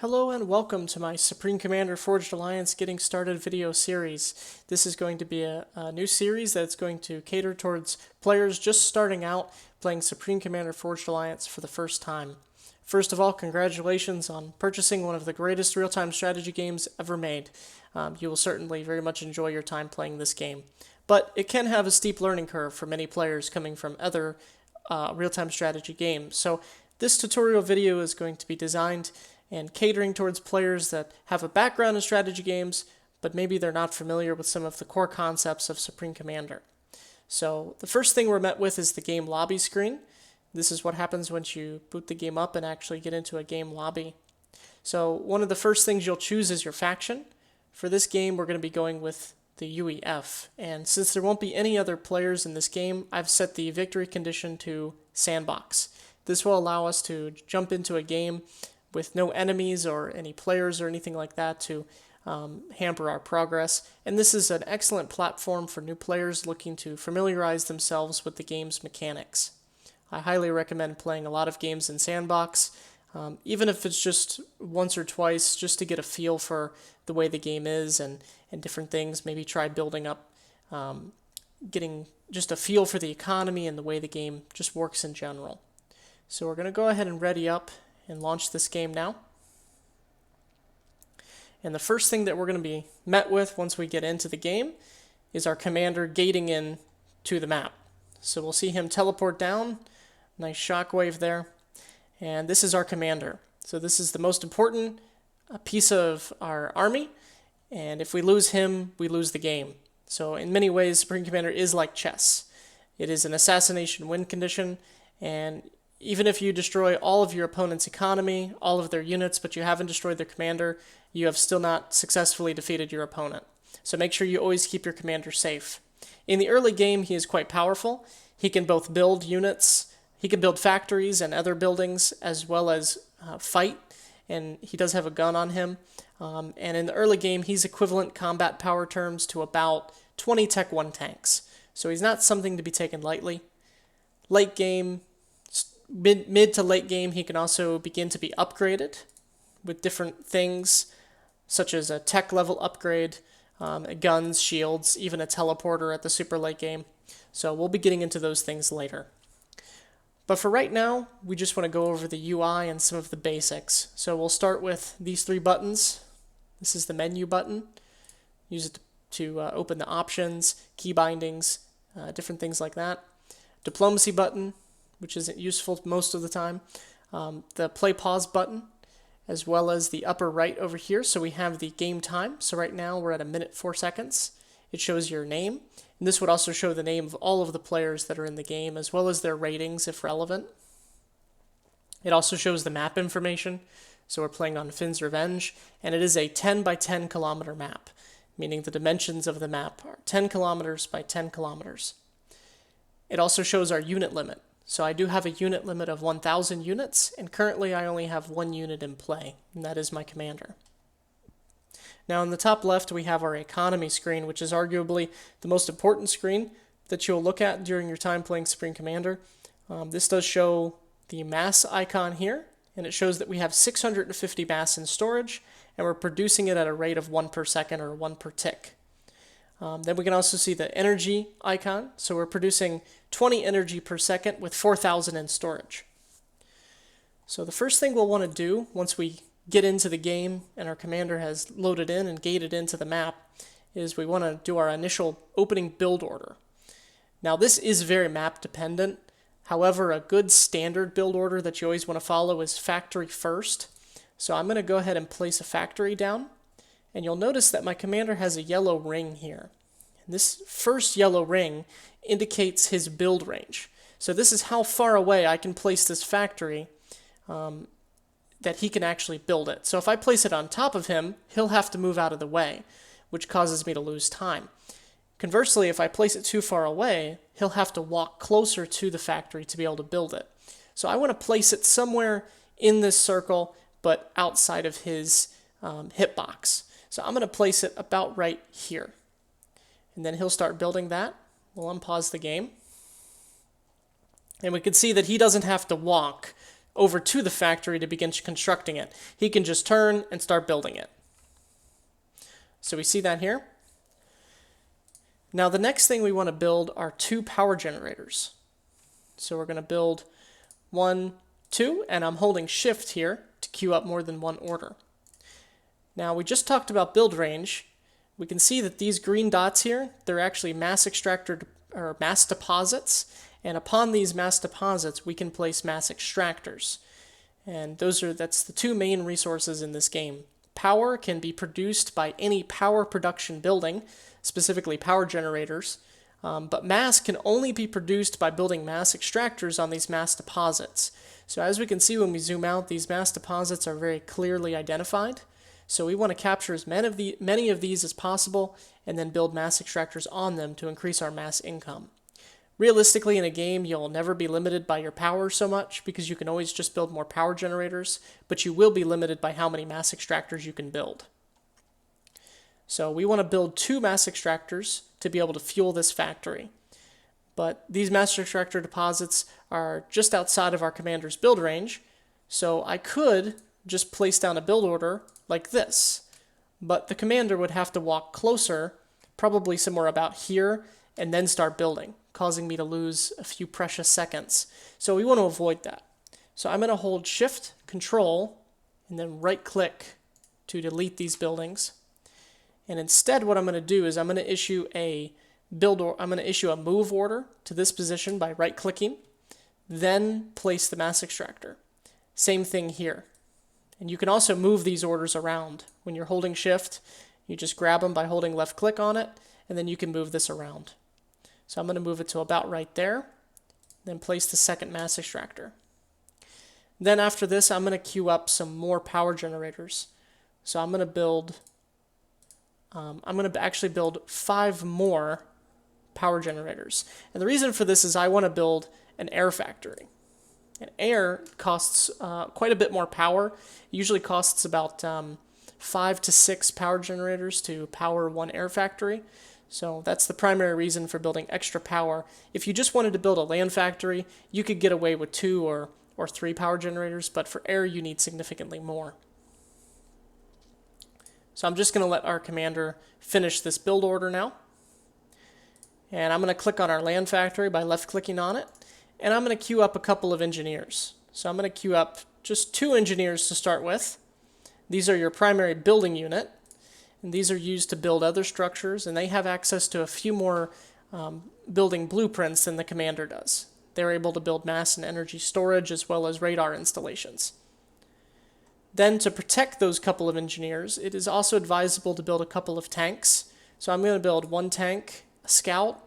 Hello and welcome to my Supreme Commander Forged Alliance Getting Started video series. This is going to be a new series that's going to cater towards players just starting out playing Supreme Commander Forged Alliance for the first time. First of all, congratulations on purchasing one of the greatest real-time strategy games ever made. You will certainly very much enjoy your time playing this game. But it can have a steep learning curve for many players coming from other real-time strategy games. So this tutorial video is going to be designed and catering towards players that have a background in strategy games, but maybe they're not familiar with some of the core concepts of Supreme Commander. So the first thing we're met with is the game lobby screen. This is what happens once you boot the game up and actually get into a game lobby. So one of the first things you'll choose is your faction. For this game, we're going to be going with the UEF. And since there won't be any other players in this game, I've set the victory condition to sandbox. This will allow us to jump into a game with no enemies or any players or anything like that to hamper our progress. And this is an excellent platform for new players looking to familiarize themselves with the game's mechanics. I highly recommend playing a lot of games in Sandbox, even if it's just once or twice, just to get a feel for the way the game is and different things. Maybe try building up, getting just a feel for the economy and the way the game just works in general. So we're going to go ahead and ready up and launch this game now. And the first thing that we're going to be met with once we get into the game is our commander gating in to the map. So we'll see him teleport down, nice shockwave there, and this is our commander. So this is the most important piece of our army, and if we lose him, we lose the game. So in many ways, Supreme Commander is like chess. It is an assassination win condition, and even if you destroy all of your opponent's economy, all of their units, but you haven't destroyed their commander, you have still not successfully defeated your opponent. So make sure you always keep your commander safe. In the early game, he is quite powerful. He can both build units, he can build factories and other buildings, as well as fight, and he does have a gun on him. And in the early game, he's equivalent combat power terms to about 20 Tech 1 tanks. So he's not something to be taken lightly. Late game, mid to late game, he can also begin to be upgraded with different things, such as a tech level upgrade, guns, shields, even a teleporter at the super late game. So we'll be getting into those things later. But for right now, we just want to go over the UI and some of the basics. So we'll start with these three buttons. This is the menu button. Use it to open the options, key bindings, different things like that. Diplomacy button, which isn't useful most of the time. The play pause button, as well as the upper right over here. So we have the game time. So right now we're at 1 minute 4 seconds. It shows your name. And this would also show the name of all of the players that are in the game, as well as their ratings if relevant. It also shows the map information. So we're playing on Finn's Revenge, and it is a 10 by 10 kilometer map, meaning the dimensions of the map are 10 kilometers by 10 kilometers. It also shows our unit limit. So I do have a unit limit of 1,000 units, and currently I only have one unit in play, and that is my commander. Now in the top left we have our economy screen, which is arguably the most important screen that you'll look at during your time playing Supreme Commander. This does show the mass icon here, and it shows that we have 650 mass in storage, and we're producing it at a rate of 1 per second or 1 per tick. Then we can also see the energy icon. So we're producing 20 energy per second with 4,000 in storage. So the first thing we'll want to do once we get into the game and our commander has loaded in and gated into the map is we want to do our initial opening build order. Now this is very map dependent. However, a good standard build order that you always want to follow is factory first. So I'm going to go ahead and place a factory down. And you'll notice that my commander has a yellow ring here. And this first yellow ring indicates his build range. So this is how far away I can place this factory that he can actually build it. So if I place it on top of him, he'll have to move out of the way, which causes me to lose time. Conversely, if I place it too far away, he'll have to walk closer to the factory to be able to build it. So I want to place it somewhere in this circle, but outside of his hitbox. So I'm going to place it about right here. And then he'll start building that. We'll unpause the game. And we can see that he doesn't have to walk over to the factory to begin constructing it. He can just turn and start building it. So we see that here. Now the next thing we want to build are 2 power generators. So we're going to build 1, 2, and I'm holding shift here to queue up more than one order. Now we just talked about build range. We can see that these green dots here, they're actually mass extractor or mass deposits, and upon these mass deposits we can place mass extractors. And that's the 2 main resources in this game. Power can be produced by any power production building, specifically power generators, but mass can only be produced by building mass extractors on these mass deposits. So as we can see when we zoom out, these mass deposits are very clearly identified. So we want to capture as many of these as possible and then build mass extractors on them to increase our mass income. Realistically, in a game, you'll never be limited by your power so much because you can always just build more power generators, but you will be limited by how many mass extractors you can build. So we want to build 2 mass extractors to be able to fuel this factory. But these mass extractor deposits are just outside of our commander's build range, so I could just place down a build order like this. But the commander would have to walk closer, probably somewhere about here, and then start building, causing me to lose a few precious seconds. So we want to avoid that. So I'm going to hold Shift, Control, and then right-click to delete these buildings. And instead what I'm going to do is I'm going to issue a move order to this position by right-clicking, then place the mass extractor. Same thing here. And you can also move these orders around. When you're holding Shift, you just grab them by holding left click on it, and then you can move this around. So I'm going to move it to about right there, then place the second mass extractor. Then after this, I'm going to queue up some more power generators. So I'm going to actually build 5 more power generators. And the reason for this is I want to build an air factory. And air costs quite a bit more power. It usually costs about 5 to 6 power generators to power one air factory. So that's the primary reason for building extra power. If you just wanted to build a land factory, you could get away with 2 or 3 power generators, but for air you need significantly more. So I'm just going to let our commander finish this build order now. And I'm going to click on our land factory by left clicking on it. And I'm going to queue up a couple of engineers. So I'm going to queue up just 2 engineers to start with. These are your primary building unit. And these are used to build other structures, and they have access to a few more building blueprints than the commander does. They're able to build mass and energy storage as well as radar installations. Then to protect those couple of engineers, it is also advisable to build a couple of tanks. So I'm going to build 1 tank, a scout,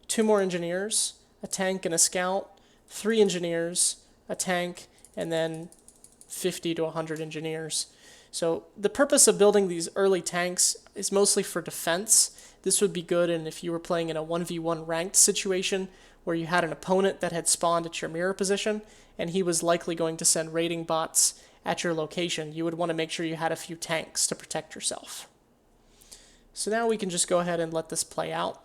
2 more engineers, a tank and a scout, 3 engineers, a tank, and then 50 to 100 engineers. So the purpose of building these early tanks is mostly for defense. This would be good and if you were playing in a 1v1 ranked situation where you had an opponent that had spawned at your mirror position and he was likely going to send raiding bots at your location. You would want to make sure you had a few tanks to protect yourself. So now we can just go ahead and let this play out.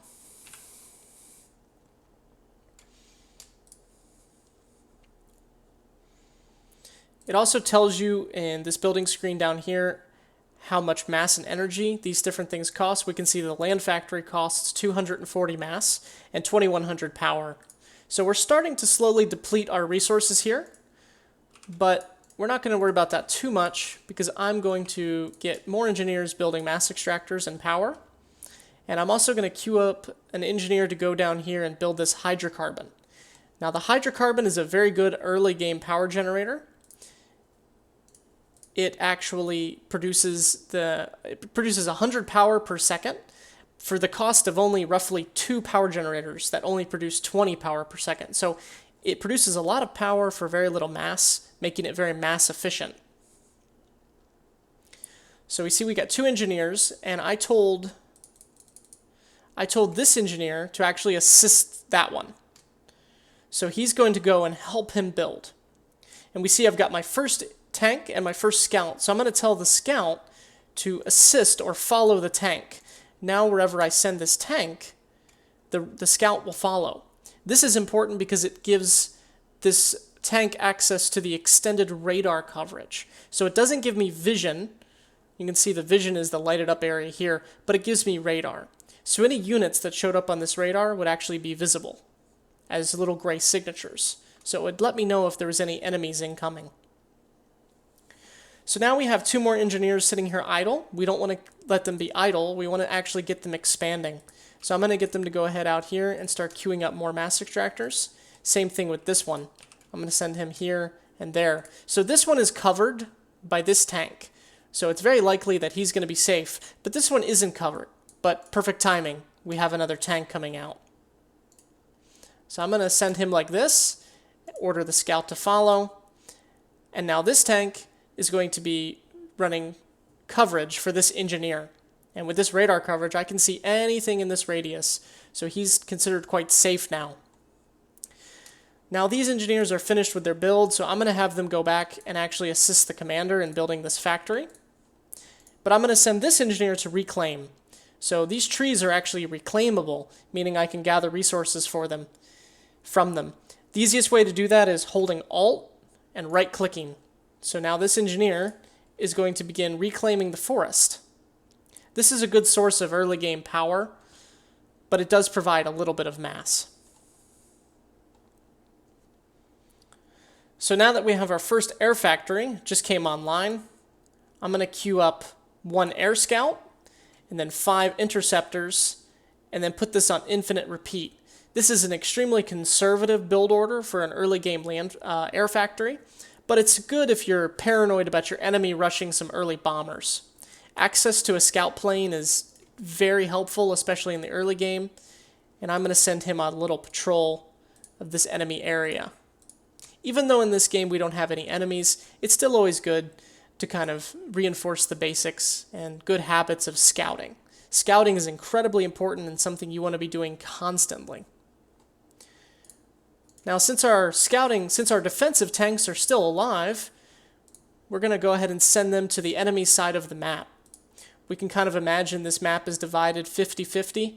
It also tells you in this building screen down here how much mass and energy these different things cost. We can see the land factory costs 240 mass and 2100 power. So we're starting to slowly deplete our resources here, but we're not going to worry about that too much because I'm going to get more engineers building mass extractors and power. And I'm also going to queue up an engineer to go down here and build this hydrocarbon. Now the hydrocarbon is a very good early game power generator. It actually produces 100 power per second for the cost of only roughly 2 power generators that only produce 20 power per second. So it produces a lot of power for very little mass, making it very mass efficient. So we see we got 2 engineers, and I told this engineer to actually assist that one. So he's going to go and help him build. And we see I've got my first tank and my first scout. So I'm going to tell the scout to assist or follow the tank. Now wherever I send this tank, the scout will follow. This is important because it gives this tank access to the extended radar coverage. So it doesn't give me vision. You can see the vision is the lighted up area here, but it gives me radar. So any units that showed up on this radar would actually be visible as little gray signatures. So it would let me know if there was any enemies incoming. So now we have 2 more engineers sitting here idle. We don't want to let them be idle. We want to actually get them expanding. So I'm going to get them to go ahead out here and start queuing up more mass extractors. Same thing with this one. I'm going to send him here and there. So this one is covered by this tank. So it's very likely that he's going to be safe. But this one isn't covered. But perfect timing. We have another tank coming out. So I'm going to send him like this. Order the scout to follow. And now this tank is going to be running coverage for this engineer. And with this radar coverage, I can see anything in this radius. So he's considered quite safe now. Now these engineers are finished with their build, so I'm going to have them go back and actually assist the commander in building this factory. But I'm going to send this engineer to reclaim. So these trees are actually reclaimable, meaning I can gather resources for them from them. The easiest way to do that is holding Alt and right-clicking. So now this engineer is going to begin reclaiming the forest. This is a good source of early game power, but it does provide a little bit of mass. So now that we have our first air factory, just came online, I'm going to queue up 1 air scout, and then 5 interceptors, and then put this on infinite repeat. This is an extremely conservative build order for an early game air factory, but it's good if you're paranoid about your enemy rushing some early bombers. Access to a scout plane is very helpful, especially in the early game, and I'm going to send him on a little patrol of this enemy area. Even though in this game we don't have any enemies, it's still always good to kind of reinforce the basics and good habits of scouting. Scouting is incredibly important and something you want to be doing constantly. Now, since our defensive tanks are still alive, we're going to go ahead and send them to the enemy side of the map. We can kind of imagine this map is divided 50-50.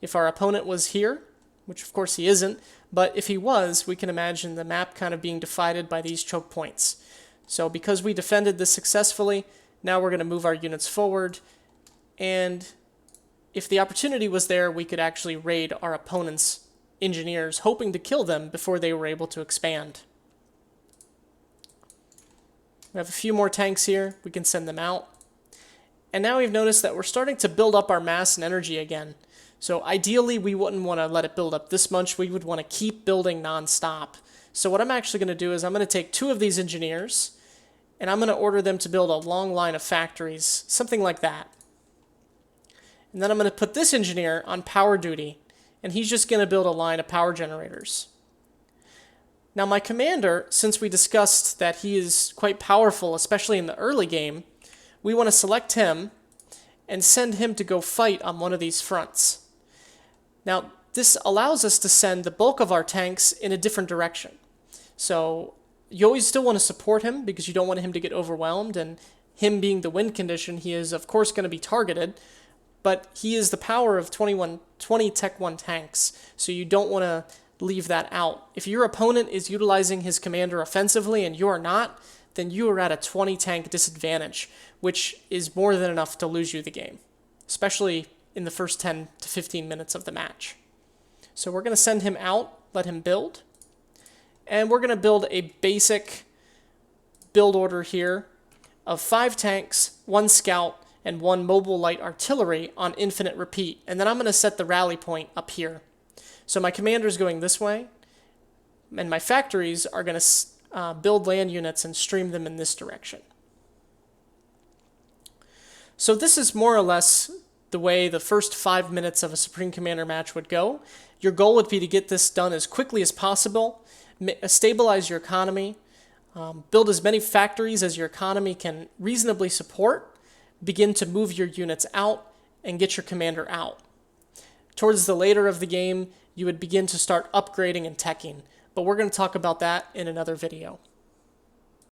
If our opponent was here, which of course he isn't, but if he was, we can imagine the map kind of being divided by these choke points. So because we defended this successfully, now we're going to move our units forward, and if the opportunity was there, we could actually raid our opponent's engineers, hoping to kill them before they were able to expand. We have a few more tanks here. We can send them out. And now we've noticed that we're starting to build up our mass and energy again. So ideally, we wouldn't want to let it build up this much. We would want to keep building nonstop. So what I'm actually going to do is I'm going to take 2 of these engineers, and I'm going to order them to build a long line of factories, something like that. And then I'm going to put this engineer on power duty, and he's just going to build a line of power generators. Now my commander, since we discussed that he is quite powerful, especially in the early game, we want to select him and send him to go fight on one of these fronts. Now this allows us to send the bulk of our tanks in a different direction. So you always still want to support him because you don't want him to get overwhelmed, and him being the win condition, he is of course going to be targeted, but he is the power of 20 Tech 1 tanks, so you don't want to leave that out. If your opponent is utilizing his commander offensively and you are not, then you are at a 20 tank disadvantage, which is more than enough to lose you the game, especially in the first 10 to 15 minutes of the match. So we're going to send him out, let him build, and we're going to build a basic build order here of 5 tanks, 1 scout, and 1 mobile light artillery on infinite repeat. And then I'm going to set the rally point up here. So my commander is going this way, and my factories are going to build land units and stream them in this direction. So this is more or less the way the first 5 minutes of a Supreme Commander match would go. Your goal would be to get this done as quickly as possible, stabilize your economy, build as many factories as your economy can reasonably support, begin to move your units out, and get your commander out. Towards the later of the game, you would begin to start upgrading and teching, but we're going to talk about that in another video.